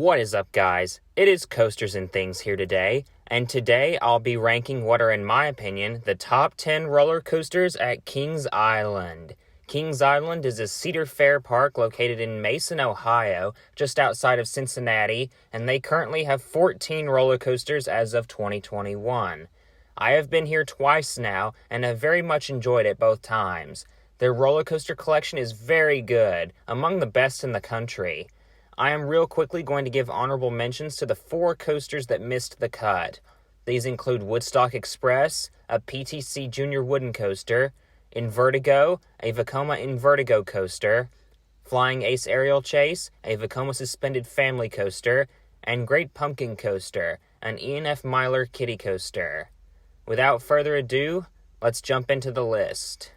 What is up, guys? It is Coasters and Things here today, and today I'll be ranking what are, in my opinion, the top 10 roller coasters at Kings Island. Kings Island is a Cedar Fair park located in Mason, Ohio, just outside of Cincinnati, and they currently have 14 roller coasters as of 2021. I have been here twice now, and have very much enjoyed it both times. Their roller coaster collection is very good, among the best in the country. I am real quickly going to give honorable mentions to the 4 coasters that missed the cut. These include Woodstock Express, a PTC Junior Wooden Coaster, Invertigo, a Vekoma Invertigo Coaster, Flying Ace Aerial Chase, a Vekoma Suspended Family Coaster, and Great Pumpkin Coaster, an E&F Myler Kiddie Coaster. Without further ado, let's jump into the list.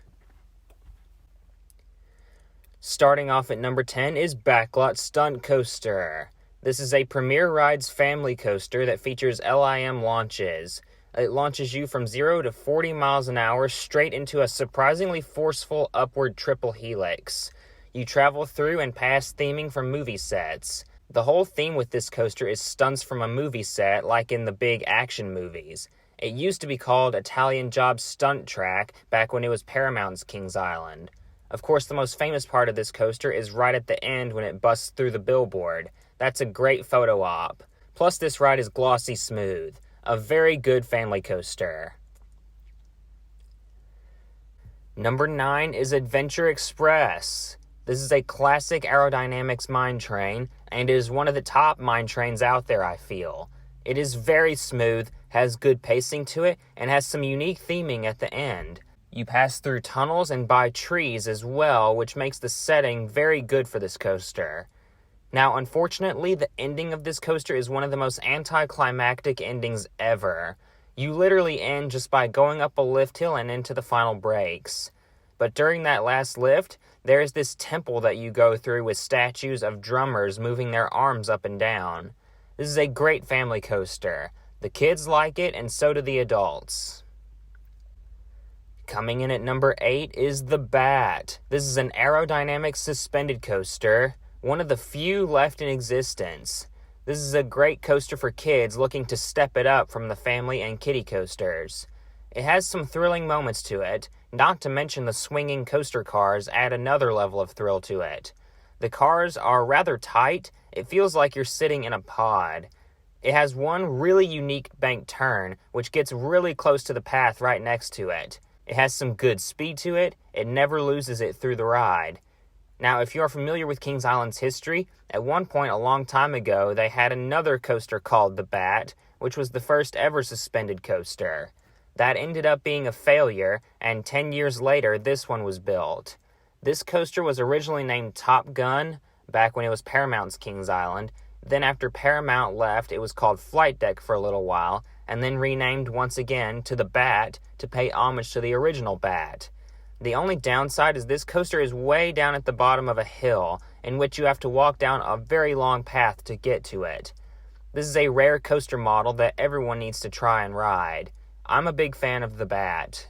Starting off at number 10 is Backlot Stunt Coaster. This is a Premier Rides family coaster that features LIM launches. It launches you from 0 to 40 miles an hour straight into a surprisingly forceful upward triple helix. You travel through and past theming from movie sets. The whole theme with this coaster is stunts from a movie set like in the big action movies. It used to be called Italian Job Stunt Track back when it was Paramount's Kings Island. Of course, the most famous part of this coaster is right at the end when it busts through the billboard. That's a great photo op. Plus, this ride is glossy smooth. A very good family coaster. Number 9 is Adventure Express. This is a classic aerodynamics mine train, and it is one of the top mine trains out there, I feel. It is very smooth, has good pacing to it, and has some unique theming at the end. You pass through tunnels and by trees as well, which makes the setting very good for this coaster. Now, unfortunately, the ending of this coaster is one of the most anticlimactic endings ever. You literally end just by going up a lift hill and into the final brakes. But during that last lift, there is this temple that you go through with statues of drummers moving their arms up and down. This is a great family coaster. The kids like it, and so do the adults. Coming in at number 8 is the Bat. This is an aerodynamic suspended coaster, one of the few left in existence. This is a great coaster for kids looking to step it up from the family and kiddie coasters. It has some thrilling moments to it, not to mention the swinging coaster cars add another level of thrill to it. The cars are rather tight. It feels like you're sitting in a pod. It has one really unique bank turn, which gets really close to the path right next to it. It has some good speed to it. It never loses it through the ride. Now, if you are familiar with Kings Island's history, at one point a long time ago, they had another coaster called the Bat, which was the first ever suspended coaster. That ended up being a failure, and 10 years later, this one was built. This coaster was originally named Top Gun, back when it was Paramount's Kings Island. Then after Paramount left, it was called Flight Deck for a little while, and then renamed once again to the Bat to pay homage to the original Bat. The only downside is this coaster is way down at the bottom of a hill, in which you have to walk down a very long path to get to it. This is a rare coaster model that everyone needs to try and ride. I'm a big fan of the Bat.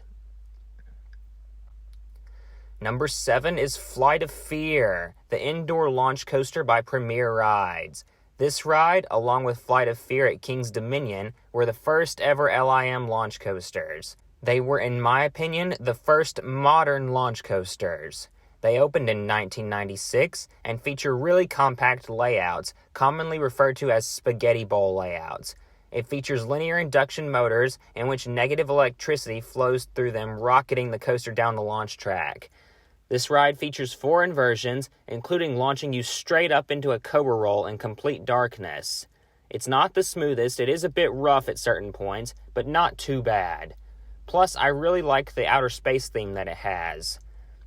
Number 7 is Flight of Fear, the indoor launch coaster by Premier Rides. This ride, along with Flight of Fear at King's Dominion, were the first ever LIM launch coasters. They were, in my opinion, the first modern launch coasters. They opened in 1996 and feature really compact layouts, commonly referred to as spaghetti bowl layouts. It features linear induction motors in which negative electricity flows through them, rocketing the coaster down the launch track. This ride features 4 inversions, including launching you straight up into a cobra roll in complete darkness. It's not the smoothest, it is a bit rough at certain points, but not too bad. Plus, I really like the outer space theme that it has.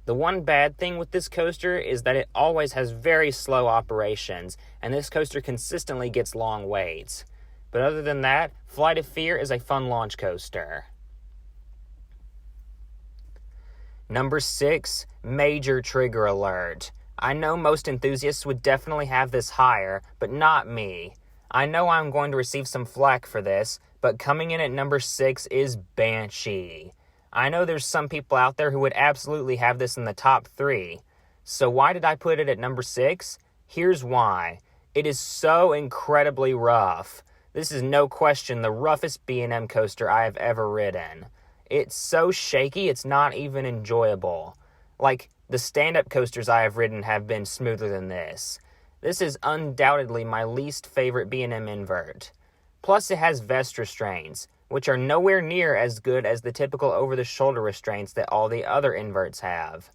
The one bad thing with this coaster is that it always has very slow operations, and this coaster consistently gets long waits. But other than that, Flight of Fear is a fun launch coaster. Number 6, Major Trigger Alert. I know most enthusiasts would definitely have this higher, but not me. I know I'm going to receive some flack for this, but coming in at number 6 is Banshee. I know there's some people out there who would absolutely have this in the top 3. So why did I put it at number 6? Here's why. It is so incredibly rough. This is no question the roughest B&M coaster I have ever ridden. It's so shaky it's not even enjoyable. Like, the stand-up coasters I have ridden have been smoother than this. This is undoubtedly my least favorite B&M invert. Plus it has vest restraints, which are nowhere near as good as the typical over-the-shoulder restraints that all the other inverts have.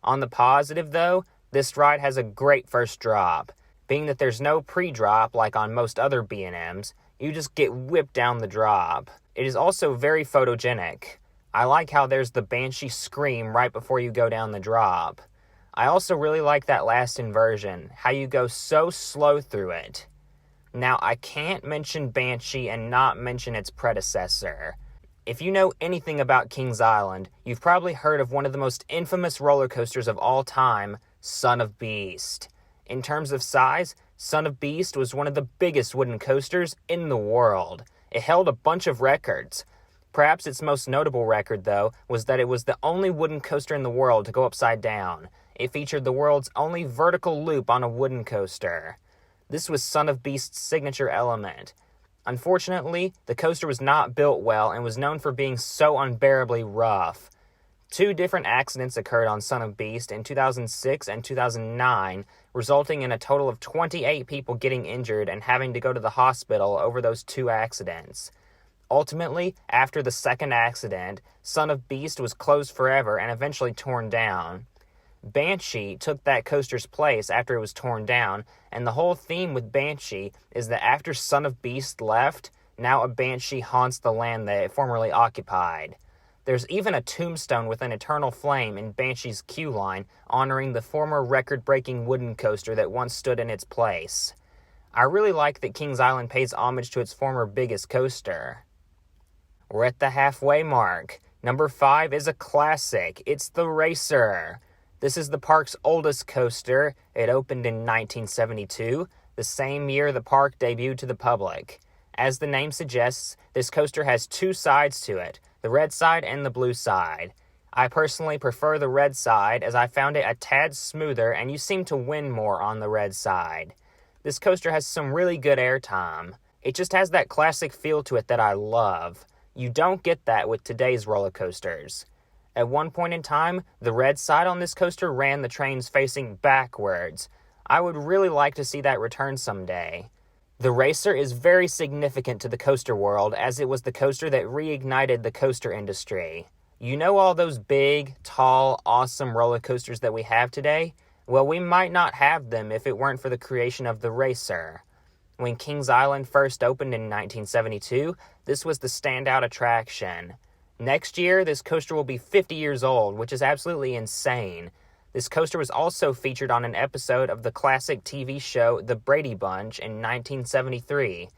On the positive though, this ride has a great first drop. Being that there's no pre-drop like on most other B&Ms, you just get whipped down the drop. It is also very photogenic. I like how there's the Banshee scream right before you go down the drop. I also really like that last inversion, how you go so slow through it. Now, I can't mention Banshee and not mention its predecessor. If you know anything about Kings Island, you've probably heard of one of the most infamous roller coasters of all time, Son of Beast. In terms of size, Son of Beast was one of the biggest wooden coasters in the world. It held a bunch of records. Perhaps its most notable record, though, was that it was the only wooden coaster in the world to go upside down. It featured the world's only vertical loop on a wooden coaster. This was Son of Beast's signature element. Unfortunately, the coaster was not built well and was known for being so unbearably rough. 2 different accidents occurred on Son of Beast in 2006 and 2009, resulting in a total of 28 people getting injured and having to go to the hospital over those 2 accidents. Ultimately, after the second accident, Son of Beast was closed forever and eventually torn down. Banshee took that coaster's place after it was torn down, and the whole theme with Banshee is that after Son of Beast left, now a Banshee haunts the land that it formerly occupied. There's even a tombstone with an eternal flame in Banshee's queue line honoring the former record-breaking wooden coaster that once stood in its place. I really like that Kings Island pays homage to its former biggest coaster. We're at the halfway mark. Number 5 is a classic. It's the Racer. This is the park's oldest coaster. It opened in 1972, the same year the park debuted to the public. As the name suggests, this coaster has 2 sides to it, the red side and the blue side. I personally prefer the red side as I found it a tad smoother and you seem to win more on the red side. This coaster has some really good airtime. It just has that classic feel to it that I love. You don't get that with today's roller coasters. At one point in time, the red side on this coaster ran the trains facing backwards. I would really like to see that return someday. The Racer is very significant to the coaster world as it was the coaster that reignited the coaster industry. You know all those big, tall, awesome roller coasters that we have today? Well, we might not have them if it weren't for the creation of the Racer. When Kings Island first opened in 1972, this was the standout attraction. Next year, this coaster will be 50 years old, which is absolutely insane. This coaster was also featured on an episode of the classic TV show The Brady Bunch in 1973.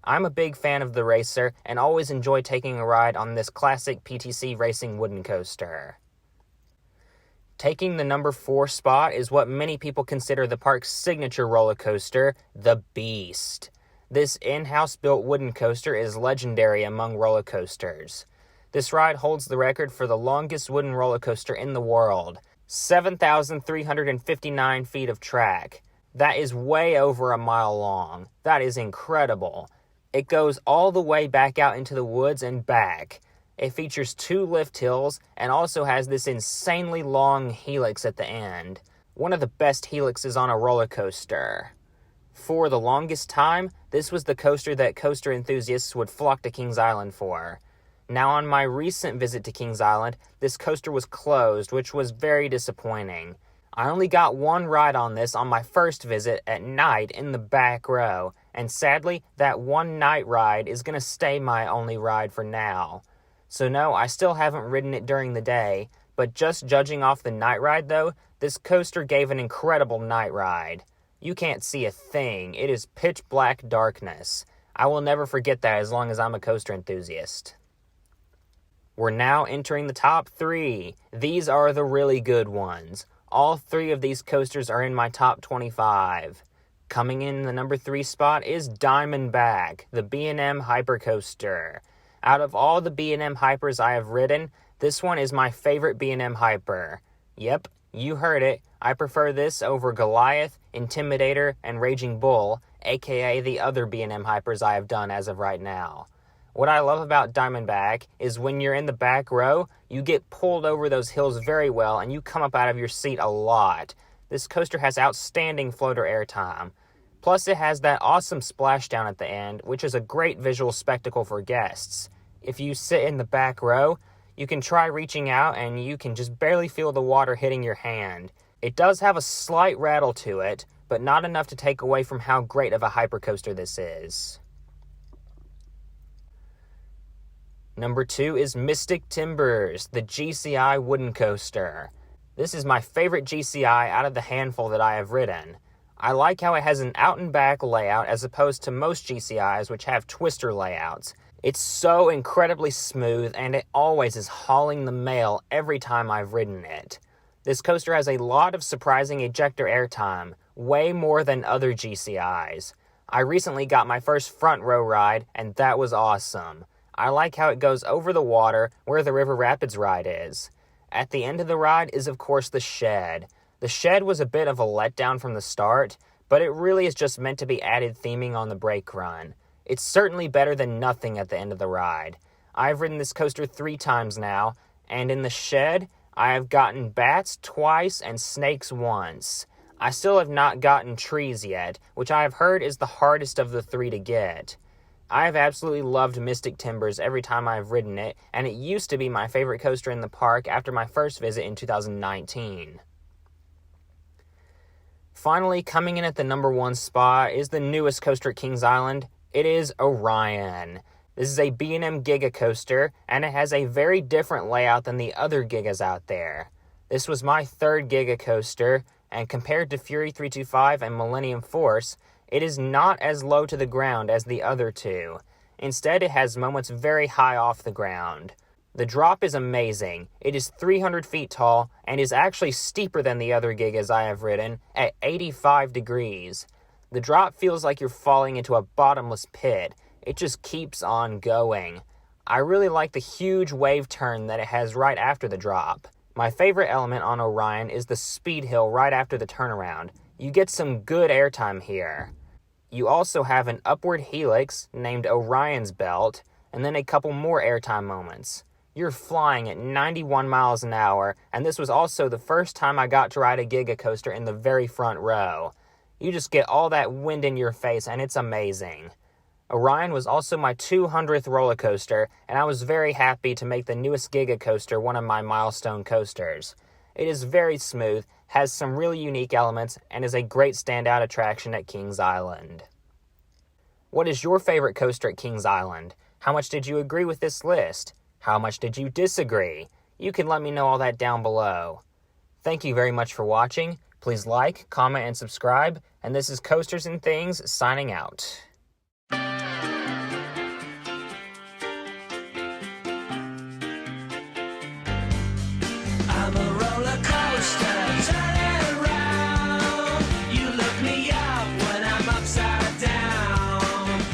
I'm a big fan of the Racer and always enjoy taking a ride on this classic PTC racing wooden coaster. Taking the number 4 spot is what many people consider the park's signature roller coaster, the Beast. This in-house built wooden coaster is legendary among roller coasters. This ride holds the record for the longest wooden roller coaster in the world, 7,359 feet of track. That is way over a mile long. That is incredible. It goes all the way back out into the woods and back. It features 2 lift hills and also has this insanely long helix at the end. One of the best helixes on a roller coaster. For the longest time, this was the coaster that coaster enthusiasts would flock to Kings Island for. Now, on my recent visit to Kings Island, this coaster was closed, which was very disappointing. I only got 1 ride on this on my first visit at night in the back row, and sadly, that 1 night ride is going to stay my only ride for now. So no, I still haven't ridden it during the day, but just judging off the night ride though, this coaster gave an incredible night ride. You can't see a thing. It is pitch black darkness. I will never forget that as long as I'm a coaster enthusiast. We're now entering the top 3. These are the really good ones. All 3 of these coasters are in my top 25. Coming in the number 3 spot is Diamondback, the B&M Hypercoaster. Out of all the B&M Hypers I have ridden, this one is my favorite B&M Hyper. Yep, You heard it, I prefer this over Goliath, Intimidator, and Raging Bull, aka the other B&M hypers I have done as of right now. What I love about Diamondback is when you're in the back row, you get pulled over those hills very well and you come up out of your seat a lot. This coaster has outstanding floater airtime. Plus it has that awesome splashdown at the end, which is a great visual spectacle for guests. If you sit in the back row, you can try reaching out and you can just barely feel the water hitting your hand. It does have a slight rattle to it, but not enough to take away from how great of a hypercoaster this is. Number 2 is Mystic Timbers, the GCI wooden coaster. This is my favorite GCI out of the handful that I have ridden. I like how it has an out and back layout as opposed to most GCIs which have twister layouts. It's so incredibly smooth and it always is hauling the mail every time I've ridden it. This coaster has a lot of surprising ejector airtime, way more than other GCIs. I recently got my first front row ride and that was awesome. I like how it goes over the water where the River Rapids ride is. At the end of the ride is of course the shed. The shed was a bit of a letdown from the start, but it really is just meant to be added theming on the brake run. It's certainly better than nothing at the end of the ride. I've ridden this coaster 3 times now, and in the shed, I have gotten bats twice and snakes once. I still have not gotten trees yet, which I have heard is the hardest of the 3 to get. I have absolutely loved Mystic Timbers every time I have ridden it, and it used to be my favorite coaster in the park after my first visit in 2019. Finally, coming in at the number 1 spot is the newest coaster at Kings Island. It is Orion. This is a B&M Giga coaster, and it has a very different layout than the other Gigas out there. This was my 3rd Giga coaster, and compared to Fury 325 and Millennium Force, it is not as low to the ground as the other 2. Instead, it has moments very high off the ground. The drop is amazing. It is 300 feet tall and is actually steeper than the other Gigas I have ridden at 85 degrees. The drop feels like you're falling into a bottomless pit. It just keeps on going. I really like the huge wave turn that it has right after the drop. My favorite element on Orion is the speed hill right after the turnaround. You get some good airtime here. You also have an upward helix named Orion's Belt, and then a couple more airtime moments. You're flying at 91 miles an hour, and this was also the first time I got to ride a Giga coaster in the very front row. You just get all that wind in your face, and it's amazing. Orion was also my 200th roller coaster, and I was very happy to make the newest Giga coaster one of my milestone coasters. It is very smooth, has some really unique elements, and is a great standout attraction at Kings Island. What is your favorite coaster at Kings Island? How much did you agree with this list? How much did you disagree? You can let me know all that down below. Thank you very much for watching. Please like, comment, and subscribe. And this is Coasters and Things signing out.